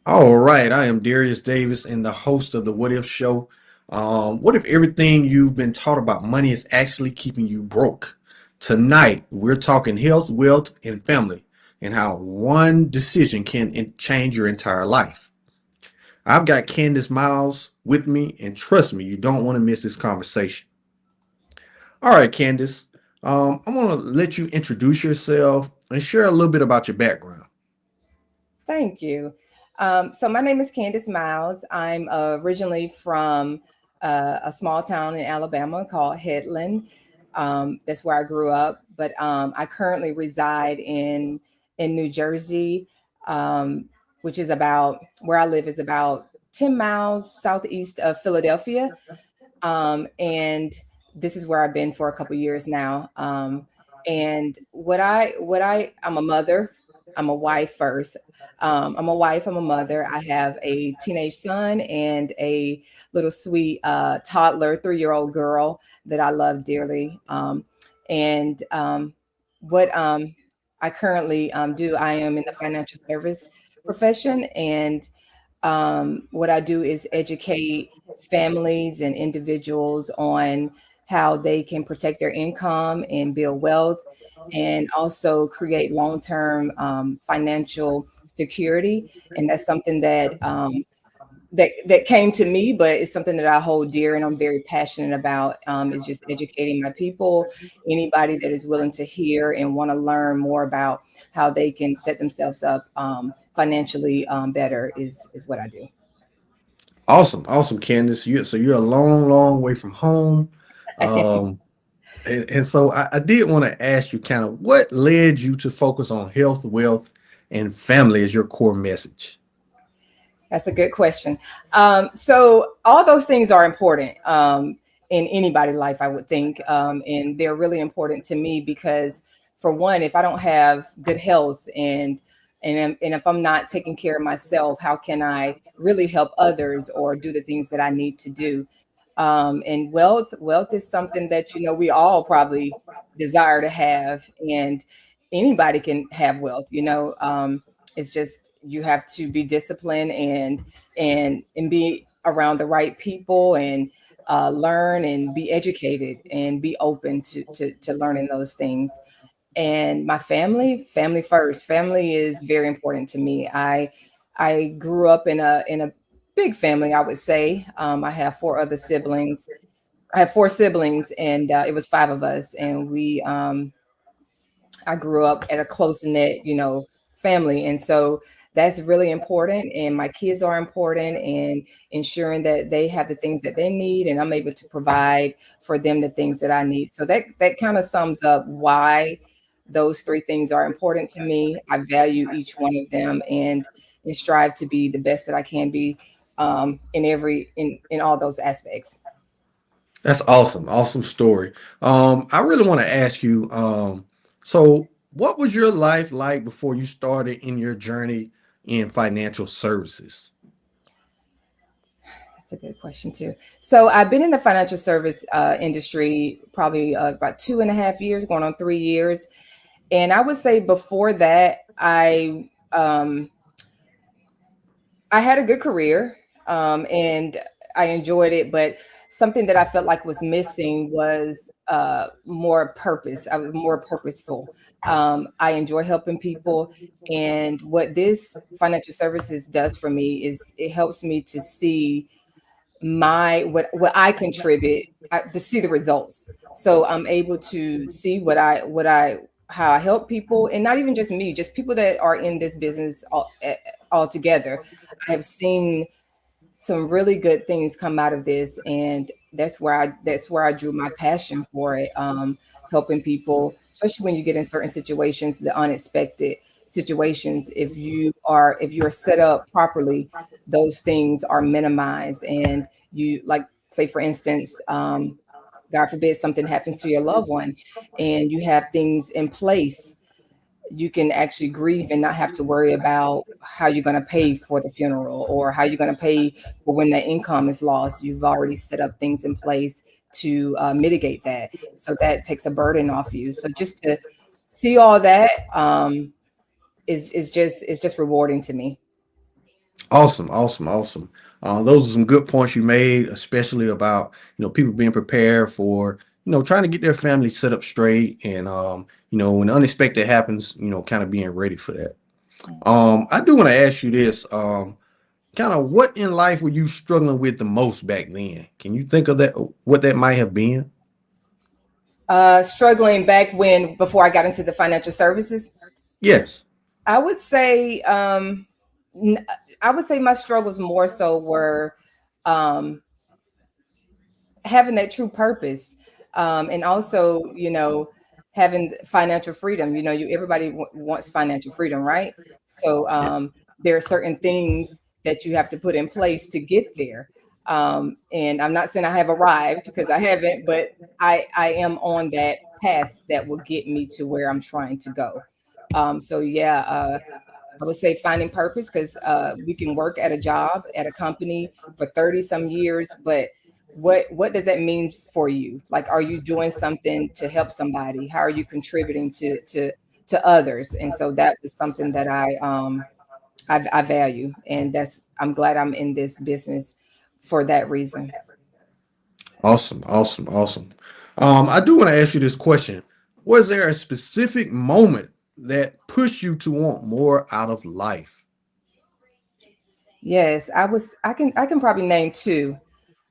All right, I am Darius Davis and the host of the What If Show. What if everything you've been taught about money is actually keeping you broke? Tonight, we're talking health, wealth, and family, and how one decision can change your entire life. I've got Candise Miles with me, and trust me, you don't want to miss this conversation. All right, Candice, I want to let you introduce yourself and share a little bit about your background. Thank you. So my name is Candise Miles. I'm originally from a small town in Alabama called Headland. That's where I grew up, but I currently reside in New Jersey, um, which is about where I live is about 10 miles southeast of Philadelphia. And this is where I've been for a couple years now. And I'm a mother. I'm a wife first. I'm a wife. I'm a mother. I have a teenage son and a little sweet toddler, 3-year-old girl that I love dearly. And what I currently do, I am in the financial service profession, and what I do is educate families and individuals on how they can protect their income and build wealth, and also create long term financial security. And that's something that came to me, but it's something that I hold dear and I'm very passionate about. Is just educating my people, anybody that is willing to hear and want to learn more about how they can set themselves up financially better is what I do. Awesome, awesome, Candice. So you're a long, long way from home. Um, and so I did want to ask you kind of what led you to focus on health, wealth, and family as your core message. That's a good question. So all those things are important in anybody's life, I would think, and they're really important to me because, for one, if I don't have good health and if I'm not taking care of myself, how can I really help others or do the things that I need to do? And wealth is something that we all probably desire to have, and anybody can have wealth. It's just you have to be disciplined and be around the right people and learn and be educated and be open to learning those things. And my family first. Family is very important to me. I grew up in a big family, I would say. I have four other siblings. I have four siblings, and it was five of us, and I grew up at a close knit, family, and so that's really important. And my kids are important, and ensuring that they have the things that they need, and I'm able to provide for them the things that I need. So that kind of sums up why those three things are important to me. I value each one of them, and strive to be the best that I can be in all those aspects. That's awesome, awesome story. I really want to ask you, so what was your life like before you started in your journey in financial services? That's a good question too. So I've been in the financial service industry probably about 2.5 years, going on 3 years. And I would say before that, I had a good career, and I enjoyed it, but something that I felt like was missing was more purpose. I was more purposeful. I enjoy helping people, and what this financial services does for me is it helps me to see what I contribute, to see the results. So I'm able to see what I how I help people, and not even just me, just people that are in this business all together. I have seen some really good things come out of this, and that's where I drew my passion for it. Helping people, especially when you get in certain situations, the unexpected situations. If you're set up properly, those things are minimized, and you, like, say for instance, God forbid something happens to your loved one, and you have things in place, you can actually grieve and not have to worry about how you're going to pay for the funeral or how you're going to pay for when the income is lost. You've already set up things in place to mitigate that. So that takes a burden off you. So just to see all that is just rewarding to me. Awesome, awesome, awesome. Those are some good points you made, especially about people being prepared for trying to get their family set up straight, and when unexpected happens, kind of being ready for that. I do want to ask you this. Kind of what in life were you struggling with the most back then? Can you think of that? What that might have been? Struggling back when before I got into the financial services, Yes. I would say n- I would say my struggles more so were um, having that true purpose, and also having financial freedom. You everybody wants financial freedom, right? So there are certain things that you have to put in place to get there. And I'm not saying I have arrived because I haven't, but I am on that path that will get me to where I'm trying to go. So yeah, I would say finding purpose, because we can work at a job at a company for 30 some years, but what does that mean for you? Like, are you doing something to help somebody? How are you contributing to others? And so that is something that I value, and I'm glad I'm in this business for that reason. Awesome, awesome, awesome. I do want to ask you this question. Was there a specific moment that pushed you to want more out of life? Yes, I can probably name two.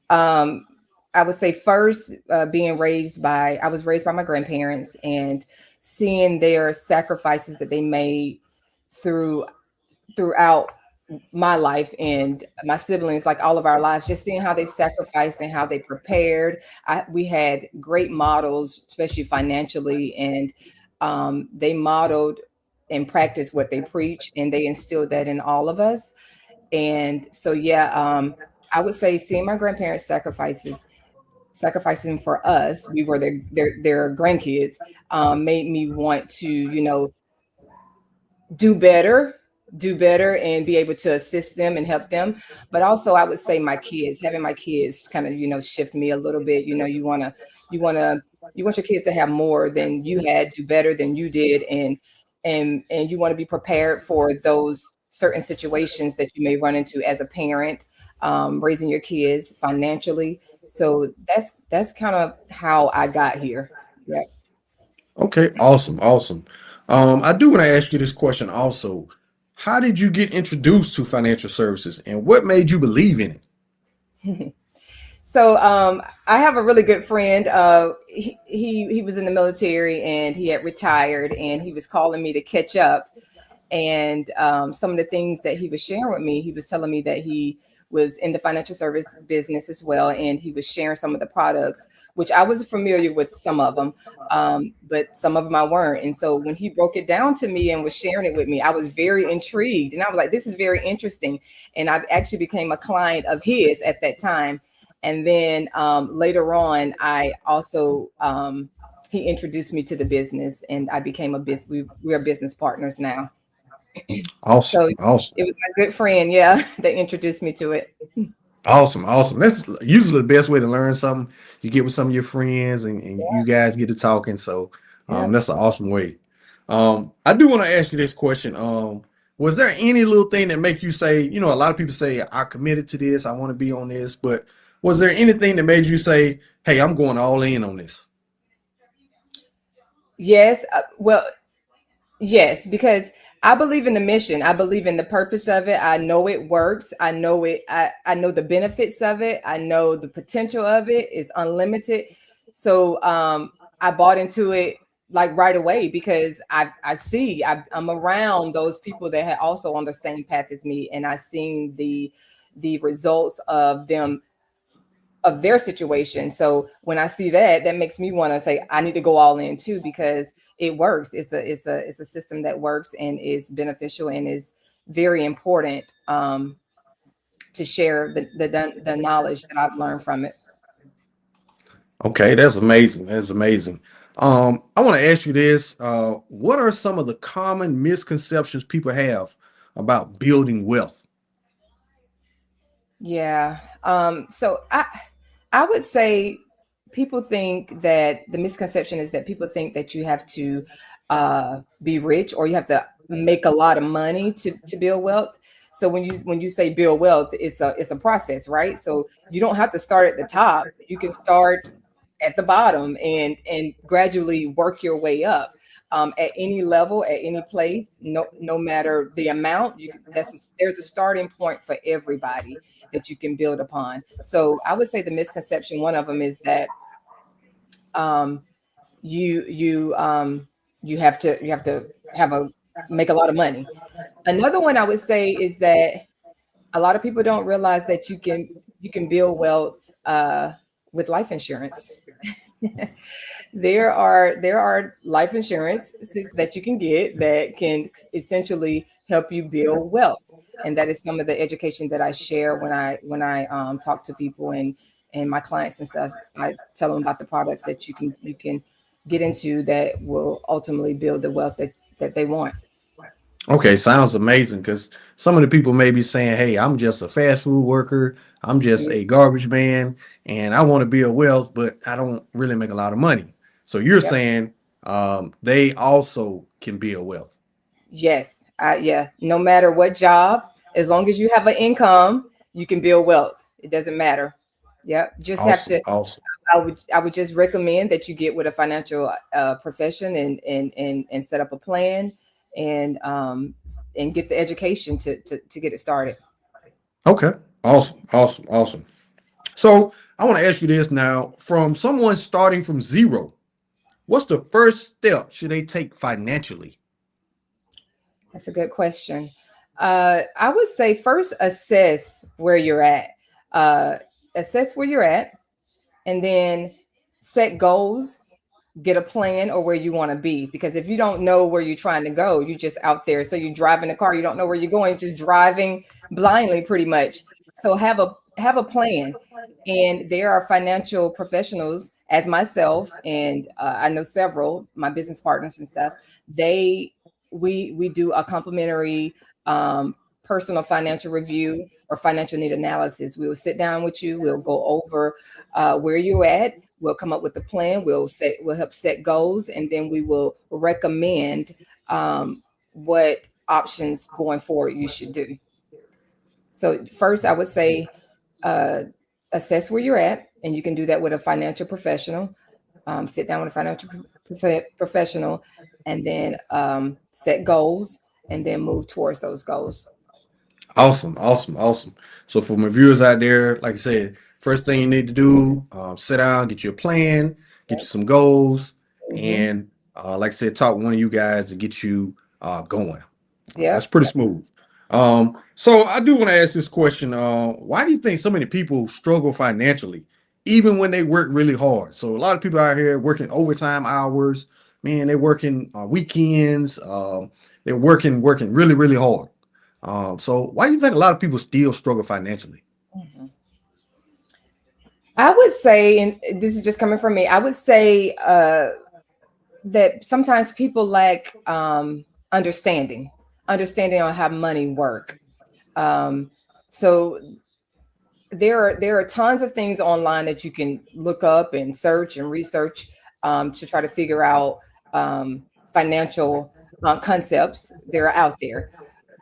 Um, I would say first, I was raised by my grandparents, and seeing their sacrifices that they made through throughout my life and my siblings, like all of our lives, just seeing how they sacrificed and how they prepared. We had great models, especially financially, and they modeled and practiced what they preach, and they instilled that in all of us. And so, yeah, I would say seeing my grandparents sacrificing for us, we were their grandkids, made me want to, do better, do better, and be able to assist them and help them. But also, I would say my kids, having my kids kind of, shift me a little bit. You want to, you want your kids to have more than you had, do better than you did, and you want to be prepared for those certain situations that you may run into as a parent, raising your kids financially. So that's kind of how I got here. Yeah. Okay, awesome, awesome. I do want to ask you this question also. How did you get introduced to financial services, and what made you believe in it? So I have a really good friend. He was in the military and he had retired, and he was calling me to catch up. And some of the things that he was sharing with me, he was telling me that he was in the financial service business as well, and he was sharing some of the products, which I was familiar with some of them, but some of them I weren't. And so when he broke it down to me and was sharing it with me, I was very intrigued, and I was like, "This is very interesting." And I actually became a client of his at that time. And then later on, I also he introduced me to the business, and I became a business. We are business partners now. Awesome, So awesome. it was my good friend, yeah, that introduced me to it. Awesome, awesome. That's usually the best way to learn something. You get with some of your friends, and you guys get to talking. So Yeah. that's an awesome way. I do want to ask you this question. Was there any little thing that make you say, a lot of people say, I committed to this, I want to be on this, but was there anything that made you say, hey, I'm going all in on this? Yes. Well, yes, because I believe in the mission. I believe in the purpose of it. I know it works. I know it. I know the benefits of it. I know the potential of it is unlimited. So I bought into it like right away, because I'm around those people that had also on the same path as me, and I seen the results of them, of their situation. So when I see that, that makes me want to say I need to go all in too, because it works. It's a system that works and is beneficial and is very important, to share the knowledge that I've learned from it. Okay, that's amazing. That's amazing. I want to ask you this. What are some of the common misconceptions people have about building wealth? Yeah. So I would say people think that the misconception is that people think that you have to be rich, or you have to make a lot of money to build wealth. So when you say build wealth, it's a process, right? So you don't have to start at the top. You can start at the bottom and gradually work your way up. At any level, at any place, no matter the amount, there's a starting point for everybody that you can build upon. So I would say the misconception, one of them is that um, you you um, you have to have a make a lot of money. Another one I would say is that a lot of people don't realize that you can build wealth with life insurance. There are life insurance that you can get that can essentially help you build wealth, and that is some of the education that I share when I talk to people and my clients and stuff. I tell them about the products that you can get into that will ultimately build the wealth that they want. Okay, sounds amazing because some of the people may be saying, "Hey, I'm just a fast food worker. I'm just Mm, a garbage man, and I want to build wealth, but I don't really make a lot of money." So you're yep. saying they also can build wealth. Yes. Yeah. No matter what job, as long as you have an income, you can build wealth. It doesn't matter. Yep. Just have Awesome, to. awesome. I would just recommend that you get with a financial profession and set up a plan and get the education to get it started. Okay, awesome, awesome, awesome. So I want to ask you this now: from someone starting from zero, what's the first step should they take financially? That's a good question. I would say first assess where you're at. Uh, Assess where you're at, and then set goals, get a plan or where you want to be. Because if you don't know where you're trying to go, you're just out there. So you're driving a car, you don't know where you're going, just driving blindly pretty much. So have a plan. And there are financial professionals as myself, and I know several, my business partners and stuff. They we do a complimentary personal financial review or financial need analysis. We will sit down with you. We'll go over where you're at. We'll come up with a plan. We'll help set goals, and then we will recommend what options going forward you should do. So first, I would say uh, assess where you're at, and you can do that with a financial professional. Sit down with a financial professional, and then set goals, and then move towards those goals. Awesome, awesome, awesome. So for my viewers out there, like I said, first thing you need to do, sit down, get you a plan, get you some goals, Hmm. and like I said, talk with one of you guys to get you going. That's Yep. pretty smooth. So I do want to ask this question. Why do you think so many people struggle financially, even when they work really hard? So a lot of people out here working overtime hours, man, they're working weekends, they're working really, really hard. So why do you think a lot of people still struggle financially? Mhm. I would say, and this is just coming from me, I would say that sometimes people lack understanding on how money work. Um, so there are tons of things online that you can look up and search and research to try to figure out financial concepts that are out there.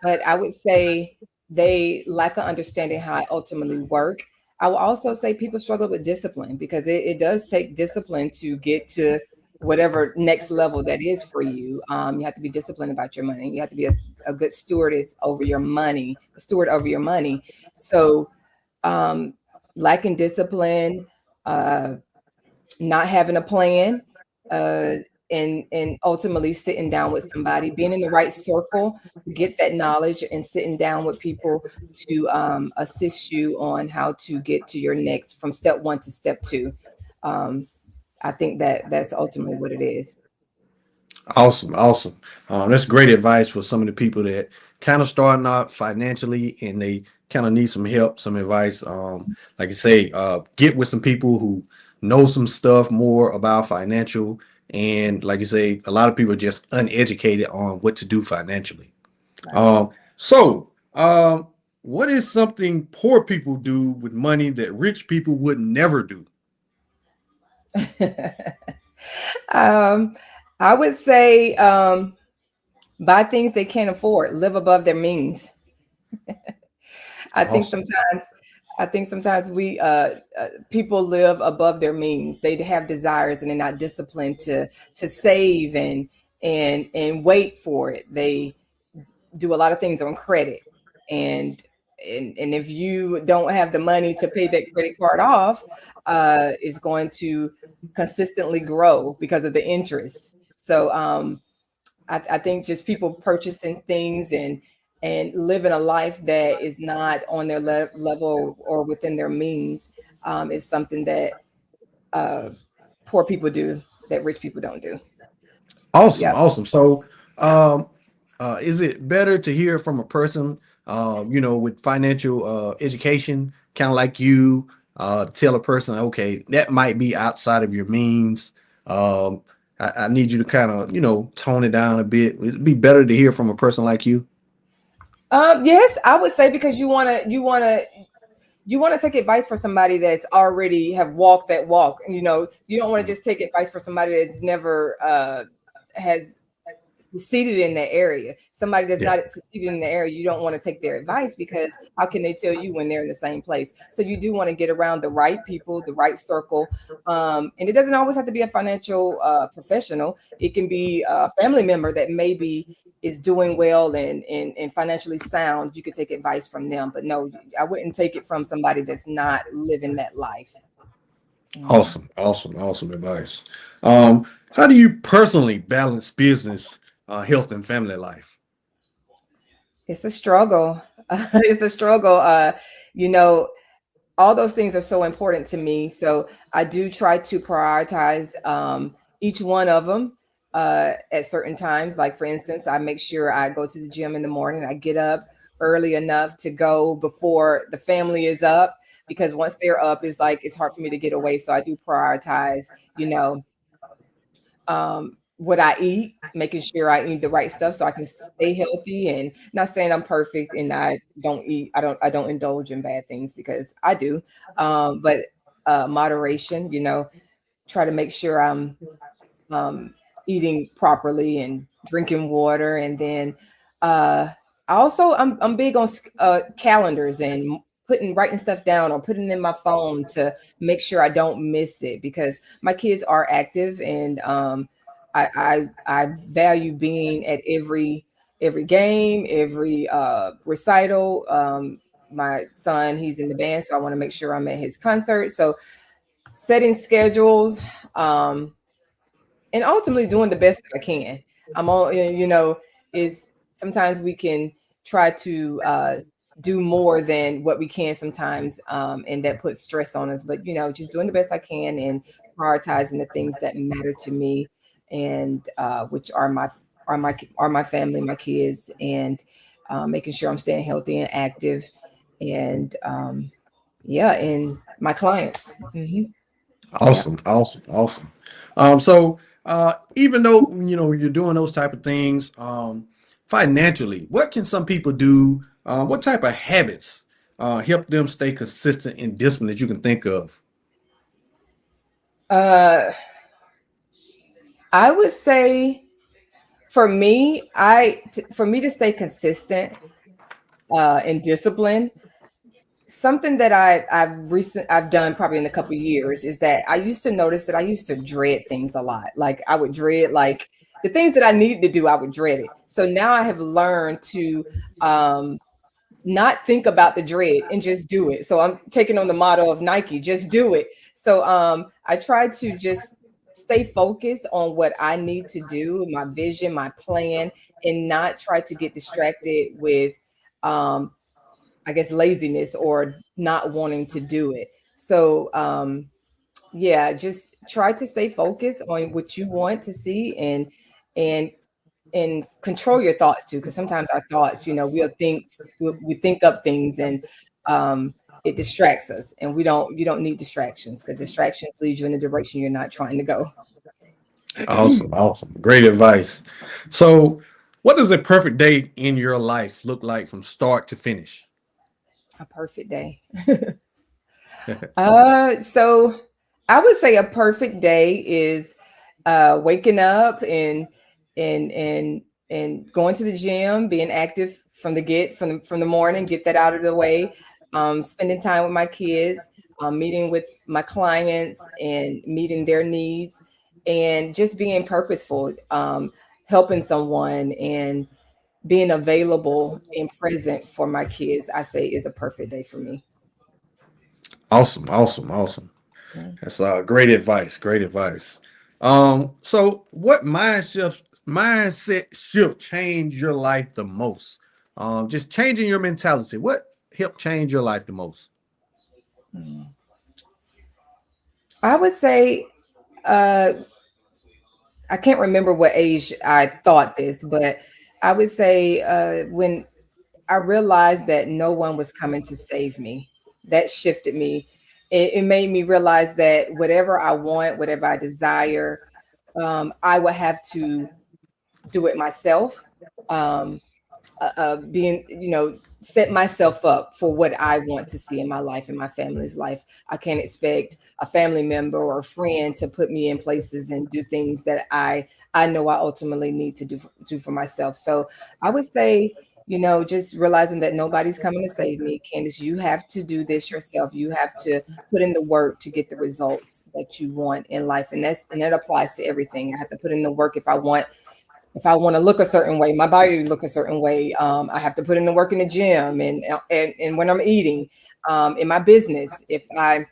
But I would say they lack of understanding how it ultimately work. I will also say people struggle with discipline because it does take discipline to get to whatever next level that is for you. You have to be disciplined about your money. You have to be a good steward over your money. So um, lacking discipline, uh, not having a plan, uh, and ultimately sitting down with somebody, being in the right circle to get that knowledge, and sitting down with people to assist you on how to get to your next from step one to step two. Um, I think that that's ultimately what it is. Awesome, awesome. That's great advice for some of the people that kind of starting out financially and they kind of need some help, some advice. Like I say, get with some people who know some stuff more about financial. And like you say, a lot of people are just uneducated on what to do financially. Right. So, what is something poor people do with money that rich people would never do? um, I would say buy things they can't afford, live above their means. I think Awesome. sometimes I think sometimes we people live above their means. They have desires and they're not disciplined to save and wait for it. They do a lot of things on credit, and and if you don't have the money to pay that credit card off, it's going to consistently grow because of the interest. So I think just people purchasing things and living a life that is not on their level or within their means is something that uh, poor people do that rich people don't do. Awesome, Yeah. awesome. So, um, is it better to hear from a person, with financial education, kind of like you, tell a person, okay, that might be outside of your means. Um, I need you to kind of, tone it down a bit. It'd be better to hear from a person like you. Yes, I would say because you want to take advice for somebody that's already have walked that walk, and you don't want to Mhm. just take advice for somebody that's never has succeeded in that area. Somebody that's Yeah, not succeeded in the area, you don't want to take their advice because how can they tell you when they're in the same place? So you do want to get around the right people, the right circle. And it doesn't always have to be a financial professional. It can be a family member that maybe is doing well and financially sound. You could take advice from them, but no, I wouldn't take it from somebody that's not living that life. Mhm. awesome, awesome, awesome advice. How do you personally balance business, health, and family life? It's a struggle. It's a struggle. You know, all those things are so important to me. So I do try to prioritize each one of them at certain times. Like, for instance, I make sure I go to the gym in the morning. I get up early enough to go before the family is up because once they're up, it's like it's hard for me to get away. So I do prioritize, you know, what I eat, making sure I eat the right stuff so I can stay healthy. And not saying I'm perfect and I don't indulge in bad things because I do. But moderation, try to make sure I'm um, eating properly and drinking water, and then uh, I'm big on calendars and writing stuff down or putting it in my phone to make sure I don't miss it because my kids are active, and I value being at every game, every recital. My son, he's in the band, so I want to make sure I'm at his concert. So setting schedules. And ultimately doing the best that I can. I'm all is sometimes we can try to do more than what we can sometimes, and that puts stress on us. But just doing the best I can and prioritizing the things that matter to me, and which are my family, my kids, and making sure I'm staying healthy and active, and yeah, and my clients. Yeah. Awesome, awesome, awesome. So even though you're doing those type of things, financially, what can some people do? What type of habits help them stay consistent and disciplined that you can think of? Uh, I would say for me to stay consistent and disciplined, something that I've done probably in a couple of years is that I used to notice that I used to dread things a lot. Like I would dread like the things that I needed to do, I would dread it. So now I have learned to um not think about the dread and just do it. So I'm taking on the motto of Nike, just do it. So I try to just stay focused on what I need to do, my vision, my plan, and not try to get distracted with um I guess laziness or not wanting to do it. So yeah, just try to stay focused on what you want to see, and and control your thoughts too, because sometimes our thoughts, we think up things, and it distracts us, and you don't need distractions because distractions lead you in the direction you're not trying to go. Awesome, awesome, great advice. So, what does a perfect day in your life look like from start to finish? A perfect day. So I would say a perfect day is waking up and and going to the gym, being active from the morning, get that out of the way, spending time with my kids, meeting with my clients and meeting their needs, and just being purposeful, helping someone and being available and present for my kids, I say is a perfect day for me. Awesome, awesome, awesome. Mhm. That's great advice. Great advice. So what mindset shift changed your life the most? Just changing your mentality. What helped change your life the most? I would say, uh, I can't remember what age I thought this, but I would say when I realized that no one was coming to save me, that shifted me. It made me realize that whatever I want, whatever I desire, I will have to do it myself. Um, being, set myself up for what I want to see in my life and my family's life. I can't expect a family member or a friend to put me in places and do things that I know I ultimately need to do for myself. So I would say, just realizing that nobody's coming to save me. Candace, you have to do this yourself. You have to put in the work to get the results that you want in life. And that applies to everything. I have to put in the work if I want to look a certain way, my body to look a certain way. I have to put in the work in the gym and when I'm eating, in my business. If I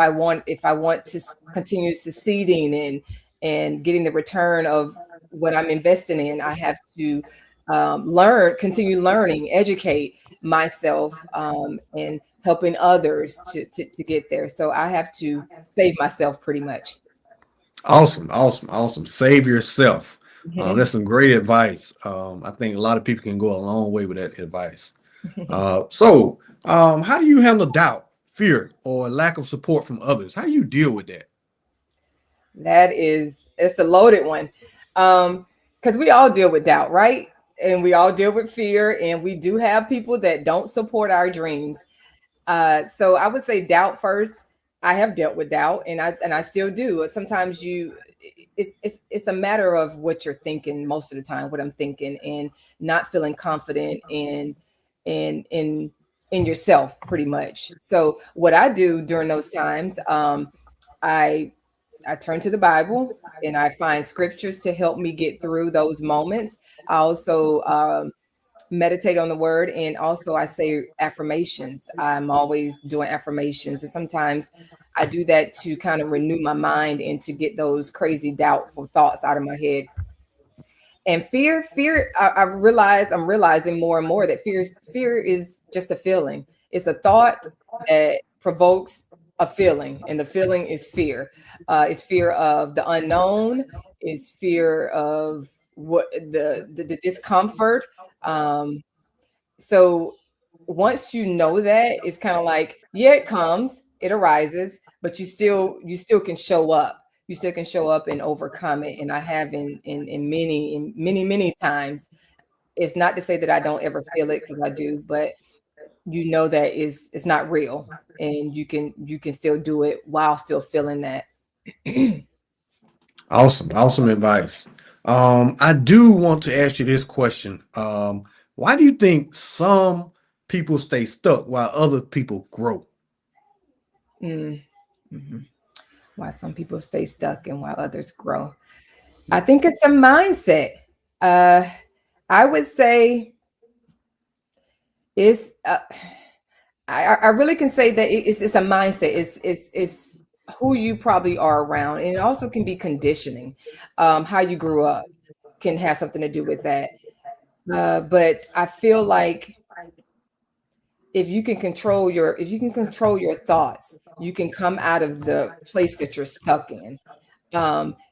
want to continue succeeding and getting the return of what I'm investing in, I have to continue learning, educate myself, and helping others to get there. So I have to save myself pretty much. Awesome, awesome, awesome. Save yourself. Mhm. That's some great advice. I think a lot of people can go a long way with that advice. How do you handle doubt, fear, or lack of support from others? How do you deal with that? It's a loaded one. Because we all deal with doubt, right? And we all deal with fear, and we do have people that don't support our dreams. So I would say doubt first. I have dealt with doubt, and I still do. Sometimes it's a matter of what you're thinking most of the time, what I'm thinking, and not feeling confident in in in yourself, pretty much. So what I do during those times, I I turn to the Bible and I find scriptures to help me get through those moments. I also meditate on the word, and also I say affirmations. I'm always doing affirmations, and sometimes I do that to kind of renew my mind and to get those crazy doubtful thoughts out of my head. And fear, I'm realizing more and more that fear is just a feeling. It's a thought that provokes a feeling, and the feeling is fear. It's fear of the unknown. It's fear of what the discomfort. Um, so once you know that, it's kind of like, yeah, it comes, it arises, but you still can show up. You still can show up and overcome it. And I have in many times. It's not to say that I don't ever feel it, because I do, but you know that is it's not real. And you can still do it while still feeling that. Awesome, awesome advice. I do want to ask you this question. Why do you think some people stay stuck while other people grow? Mm, mhm. Why some people stay stuck and while others grow. I Yeah. think it's a mindset. Uh, I would say it's. I really can say that it's a mindset. It's who you probably are around, and it also can be conditioning. How you grew up can have something to do with that. But I feel like if you can control your thoughts, you can come out of the place that you're stuck in.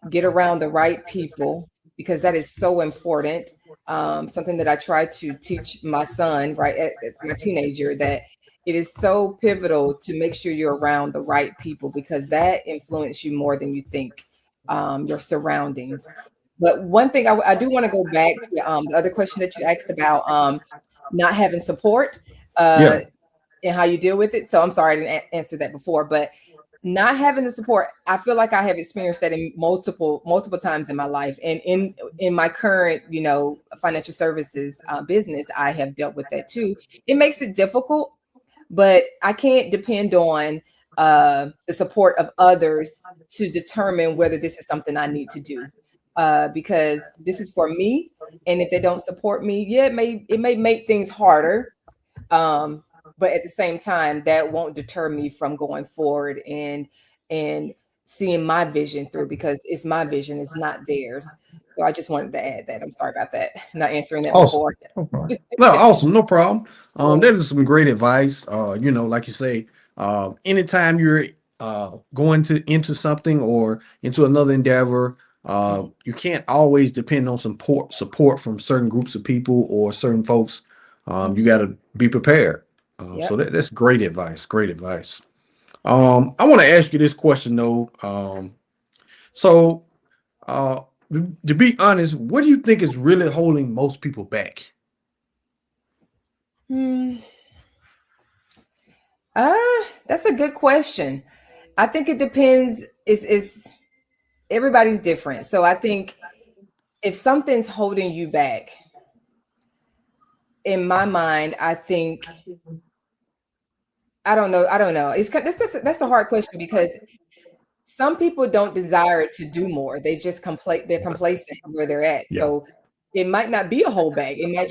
Get around the right people, because that is so important. Something that I try to teach my son, right, my teenager, that it is so pivotal to make sure you're around the right people, because that influence you more than you think. Your surroundings. But one thing I do want to go back to, the other question that you asked about, not having support, uh, Yeah. and how you deal with it. So I'm sorry I didn't answer that before, but Not having the support, I feel like I have experienced that in multiple times in my life, and in my current, financial services business, I have dealt with that too. It makes it difficult, but I can't depend on the support of others to determine whether this is something I need to do, because this is for me, and if they don't support me, yeah, it may make things harder, um, but at the same time, that won't deter me from going forward and seeing my vision through, because it's my vision, it's not theirs. So I just wanted to add that. I'm sorry about that, not answering that Awesome. before. No problem. No, awesome. No problem. Yeah. That is some great advice. Like you say, anytime you're going to into something or into another endeavor, you can't always depend on support from certain groups of people or certain folks. You got to be prepared. So Yep. that's great advice. Great advice. I want to ask you this question though. So uh, to be honest, what do you think is really holding most people back? Hmm. That's a good question. I think it depends. Is everybody's different. So I think if something's holding you back, in my mind, I think I don't know. I don't know. That's a hard question, because some people don't desire to do more. They're complacent where they're at. Yeah. So it might not be a hold back. They might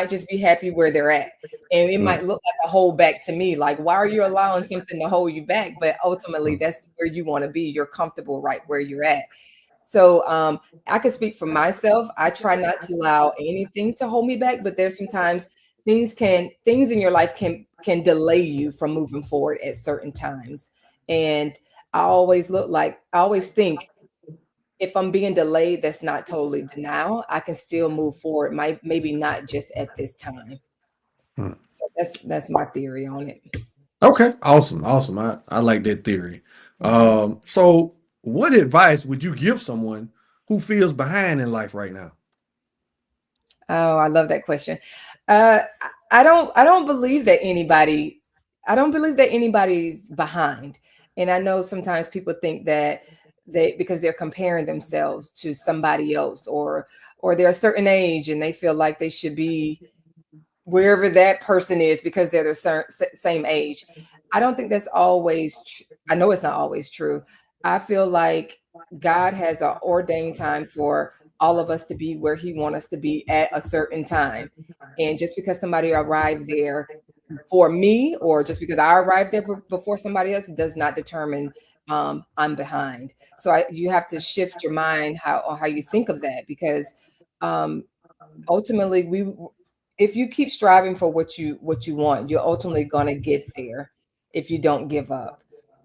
just be happy where they're at. And it Mm. might look like a hold back to me. Like, why are you allowing something to hold you back? But ultimately, Mm. that's where you want to be. You're comfortable right where you're at. So I can speak for myself. I try not to allow anything to hold me back, but there's sometimes things in your life can delay you from moving forward at certain times. And I always think, if I'm being delayed, that's not totally denial. I can still move forward. Maybe not just at this time. Mm. So that's my theory on it. Okay, awesome, awesome. I like that theory. Mhm. So what advice would you give someone who feels behind in life right now? Oh, I love that question. I don't believe that anybody's behind. And I know sometimes people think that because they're comparing themselves to somebody else, or they're a certain age and they feel like they should be wherever that person is because they're the same age. I don't think that's always true. I know it's not always true. I feel like God has an ordained time for all of us to be where He wants us to be at a certain time. And just because somebody arrived there for me, or just because I arrived there before somebody else, does not determine I'm behind. So you have to shift your mind how you think of that, because um, ultimately, we if you keep striving for what you want, you're ultimately going to get there if you don't give up.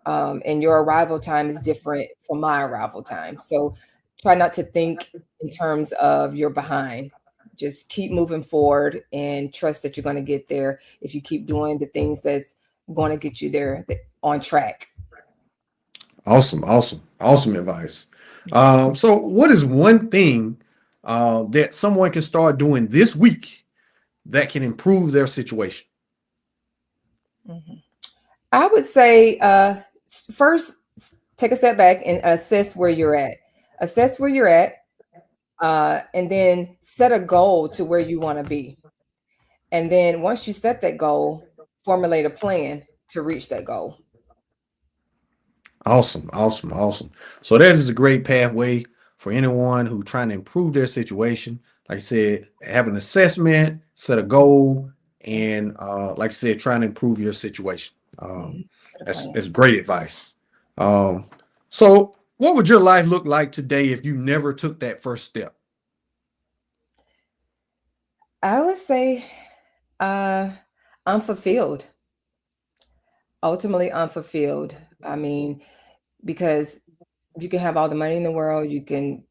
And your arrival time is different from my arrival time, so try not to think in terms of you're behind. Just keep moving forward and trust that you're going to get there if you keep doing the things that's going to get you there, on track. Awesome, awesome, awesome advice. Mhm. So what is one thing that someone can start doing this week that can improve their situation? Mhm. I would say, first, take a step back and assess where you're at. Assess where you're at, and then set a goal to where you want to be. And then once you set that goal, formulate a plan to reach that goal. Awesome, awesome, awesome. So that is a great pathway for anyone who trying to improve their situation. Like I said, have an assessment, set a goal, and like I said, trying to improve your situation. Mhm. Get a That's plan. great advice. Um, so what would your life look like today if you never took that first step? I would say, uh, unfulfilled, ultimately unfulfilled. I mean, because you can have all the money in the world, you can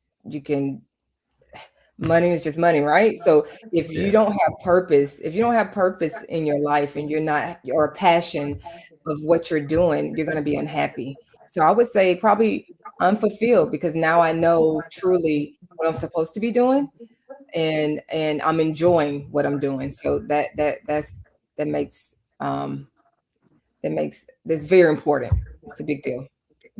money is just money, right? So Yeah. if you don't have purpose in your life, and you're not, or a passion of what you're doing, you're going to be unhappy. So I would say probably unfulfilled, because now I know truly what I'm supposed to be doing, and I'm enjoying what I'm doing. So that makes that's very important. It's a big deal.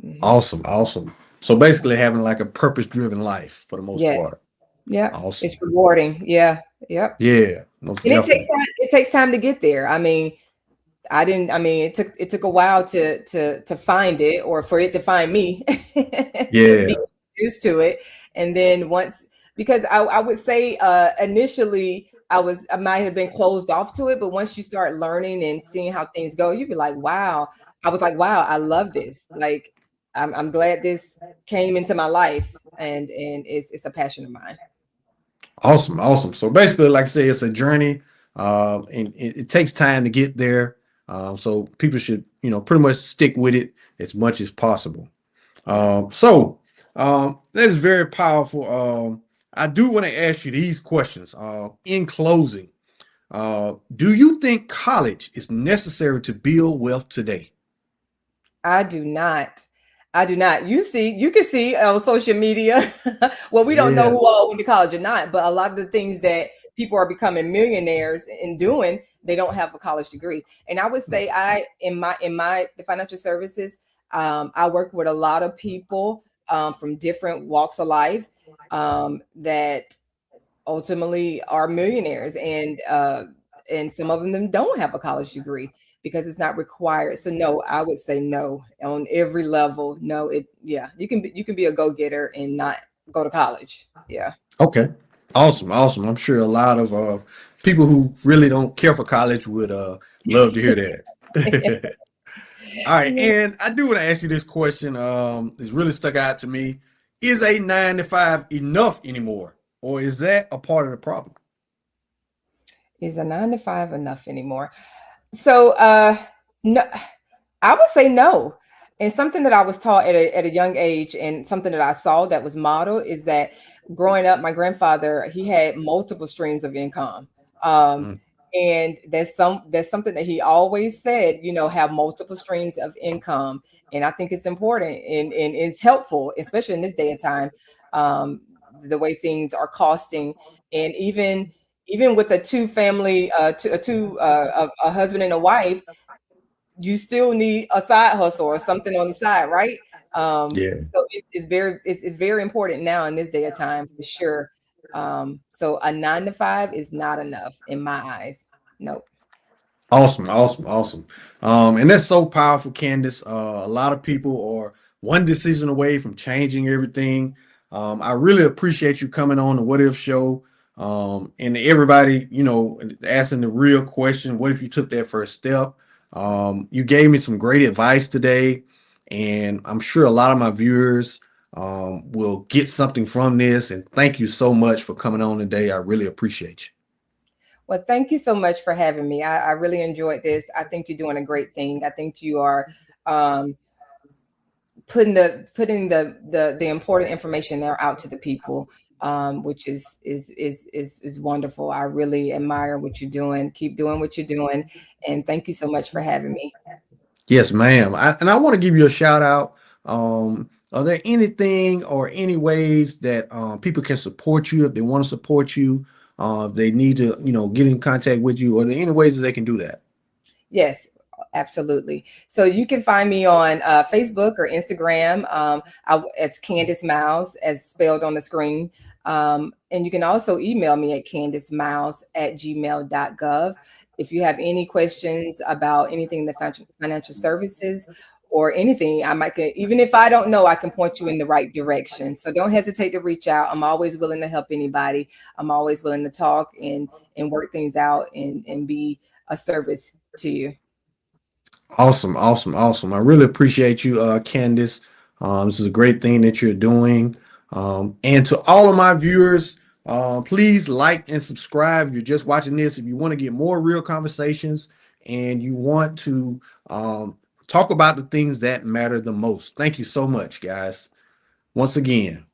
Hmm. Awesome, awesome. So basically having like a purpose-driven life for the most Yes. part. Yeah. It's Awesome. rewarding. Yeah. Yep. Yeah, most And it takes definitely. time. It takes time to get there. I mean, I didn't. I mean, it took a while to find it, or for it to find me, be Yeah. used to it, and then once, because I would say initially I might have been closed off to it, but once you start learning and seeing how things go, you'd be like, wow. I was like, wow, I love this. Like, I'm glad this came into my life, and it's a passion of mine. Awesome, awesome. So basically, like I say, it's a journey, and it takes time to get there. So people should, pretty much stick with it as much as possible. That is very powerful. I do want to ask you these questions. In closing, do you think college is necessary to build wealth today? I do not. I do not. You can see on social media. Well, we don't know Yeah. who all went to college or not, but a lot of the things that people are becoming millionaires in doing, they don't have a college degree. And I would say in my the financial services, I work with a lot of people from different walks of life that ultimately are millionaires, and some of them don't have a college degree because it's not required. So no, I would say no on every level. No, yeah, you can be a go-getter and not go to college. Yeah. Okay. Awesome, awesome. I'm sure a lot of people who really don't care for college would love to hear that. All right, Yeah. and I do want to ask you this question. It's really stuck out to me. Is a 9 to 5 enough anymore, or is that a part of the problem? Is a 9 to 5 enough anymore? So no, I would say no. And something that I was taught at a young age, and something that I saw that was modeled, is that growing up, my grandfather, he had multiple streams of income. Um, Mm, and that's something that he always said, have multiple streams of income. And I think it's important, and it's helpful, especially in this day and time, um, the way things are costing. And even with a two family, a husband and a wife, you still need a side hustle or something on the side, right? yeah. So it's very important now in this day of time for sure. So a 9 to 5 is not enough in my eyes. Nope. Awesome, awesome, awesome. And that's so powerful, Candace. A lot of people are one decision away from changing everything. I really appreciate you coming on the What If show. And everybody, asking the real question, what if you took that first step? You gave me some great advice today, and I'm sure a lot of my viewers will get something from this. And thank you so much for coming on today. I really appreciate you. Well, thank you so much for having me. I really enjoyed this. I think you're doing a great thing. I think you are um, putting the important information there out to the people, which is wonderful. I really admire what you're doing. Keep doing what you're doing, and thank you so much for having me. Yes, ma'am. And I want to give you a shout out. Are there anything or any ways that people can support you if they want to support you? If they need to, get in contact with you. Are there any ways that they can do that? Yes, absolutely. So you can find me on Facebook or Instagram. It's Candise Miles, as spelled on the screen. And you can also email me at candicemiles@gmail.gov. If you have any questions about anything in the financial services or anything, even if I don't know, I can point you in the right direction. So don't hesitate to reach out. I'm always willing to help anybody. I'm always willing to talk and work things out and be a service to you. Awesome, awesome, awesome. I really appreciate you, Candace. This is a great thing that you're doing. And to all of my viewers, please like and subscribe. If you're just watching this, if you want to get more real conversations and you want to talk about the things that matter the most. Thank you so much, guys. Once again.